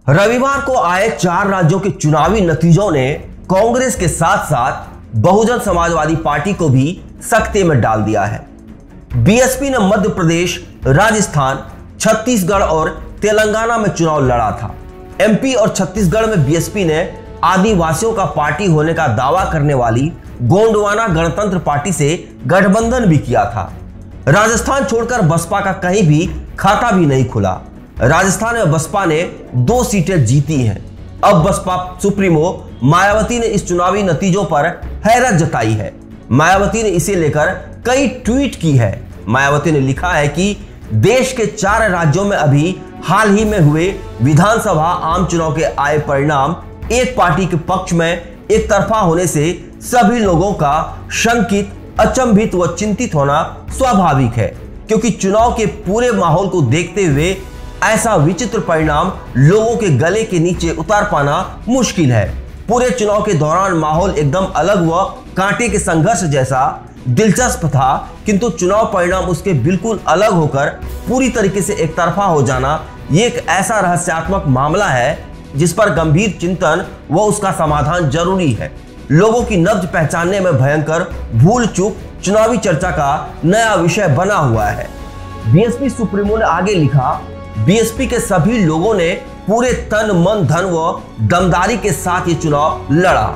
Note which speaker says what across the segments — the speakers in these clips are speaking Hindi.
Speaker 1: रविवार को आए 4 राज्यों के चुनावी नतीजों ने कांग्रेस के साथ साथ बहुजन समाजवादी पार्टी को भी सख्ते में डाल दिया है। बीएसपी ने मध्य प्रदेश, राजस्थान, छत्तीसगढ़ और तेलंगाना में चुनाव लड़ा था। एमपी और छत्तीसगढ़ में बीएसपी ने आदिवासियों का पार्टी होने का दावा करने वाली गोंडवाना गणतंत्र पार्टी से गठबंधन भी किया था। राजस्थान छोड़कर बसपा का कहीं भी खाता भी नहीं खुला। राजस्थान में बसपा ने 2 सीटें जीती हैं। अब बसपा सुप्रीमो मायावती ने इस चुनावी नतीजों पर हैरत जताई है। मायावती ने इसे लेकर कई ट्वीट की है। मायावती ने लिखा है कि देश के 4 राज्यों में अभी हाल ही में हुए विधानसभा आम चुनाव के आए परिणाम एक पार्टी के पक्ष में एक तरफा होने से सभी लोगों का शंकित, अचंभित व चिंतित होना स्वाभाविक है, क्योंकि चुनाव के पूरे माहौल को देखते हुए ऐसा विचित्र परिणाम लोगों के गले के नीचे उतार पाना मुश्किल है। पूरे चुनाव के दौरान माहौल एकदम अलग व कांटे के संघर्ष जैसा दिलचस्प था, किंतु चुनाव परिणाम उसके बिल्कुल अलग होकर पूरी तरीके से एक तरफा हो जाना ये एक ऐसा रहस्यात्मक मामला है जिस पर गंभीर चिंतन व उसका समाधान जरूरी है। लोगों की नब्ज पहचानने में भयंकर भूल चूक चुनावी चर्चा का नया विषय बना हुआ है। बीएसपी सुप्रीमो ने आगे लिखा, बीएसपी के सभी लोगों ने पूरे तन, मन, धन व दमदारी के साथ ये चुनाव लड़ा,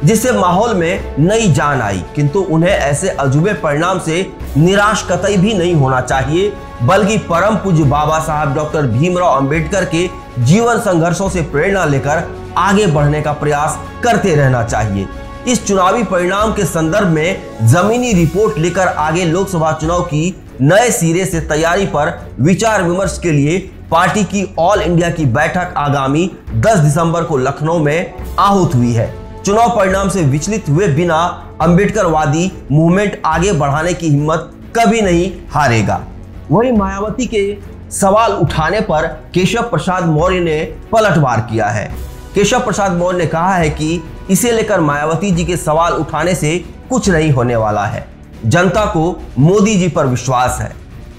Speaker 1: जिससे माहौल में नई जान आई, किंतु उन्हें ऐसे अजूबे परिणाम से निराश कतई भी नहीं होना चाहिए, बल्कि परम पूज्य बाबा साहब डॉक्टर भीमराव अंबेडकर के जीवन संघर्षों से प्रेरणा लेकर आगे बढ़ने का प्रयास करते रहना चाहिए। इस चुनावी परिणाम के संदर्भ में जमीनी रिपोर्ट लेकर आगे लोकसभा चुनाव की नए सिरे से तैयारी पर विचार विमर्श के लिए पार्टी की ऑल इंडिया की बैठक आगामी 10 दिसंबर को लखनऊ में आहूत हुई है। चुनाव परिणाम से विचलित हुए बिना अंबेडकरवादी मूवमेंट आगे बढ़ाने की हिम्मत कभी नहीं हारेगा। वहीं मायावती के सवाल उठाने पर केशव प्रसाद मौर्य ने पलटवार किया है। केशव प्रसाद मौर्य ने कहा है कि इसे लेकर मायावती जी के सवाल उठाने से कुछ नहीं होने वाला है। जनता को मोदी जी पर विश्वास है।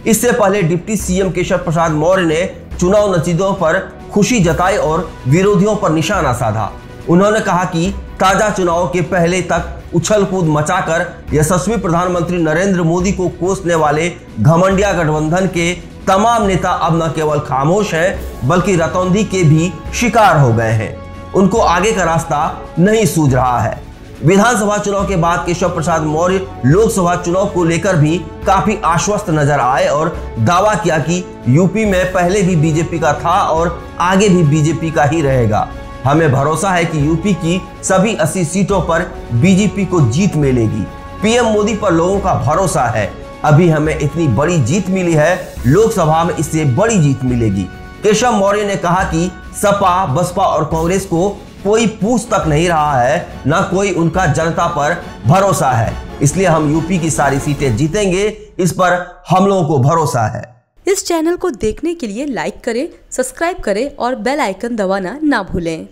Speaker 1: इससे पहले डिप्टी सीएम केशव प्रसाद मौर्य ने चुनाव नतीजों पर खुशी जताई और विरोधियों पर निशाना साधा। उन्होंने कहा कि ताजा चुनाव के पहले तक उछल कूद मचाकर यशस्वी प्रधानमंत्री नरेंद्र मोदी को कोसने वाले घमंडिया गठबंधन के तमाम नेता अब न केवल खामोश हैं, बल्कि रतौंधी के भी शिकार हो गए हैं। उनको आगे का रास्ता नहीं सूझ रहा है। विधानसभा चुनाव के बाद केशव प्रसाद मौर्य लोकसभा चुनाव को लेकर भी काफी आश्वस्त नजर आए और दावा किया कि यूपी में पहले भी बीजेपी का था और आगे भी बीजेपी का ही रहेगा। हमें भरोसा है कि यूपी की सभी 80 सीटों पर बीजेपी को जीत मिलेगी। पीएम मोदी पर लोगों का भरोसा है। अभी हमें इतनी बड़ी जीत मिली है, लोकसभा में इससे बड़ी जीत मिलेगी। केशव मौर्य ने कहा कि सपा, बसपा और कांग्रेस को कोई पूछ तक नहीं रहा है, न कोई उनका जनता पर भरोसा है, इसलिए हम यूपी की सारी सीटें जीतेंगे, इस पर हम लोगों को भरोसा है।
Speaker 2: इस चैनल को देखने के लिए लाइक करें, सब्सक्राइब करें और बेल आइकन दबाना ना भूलें।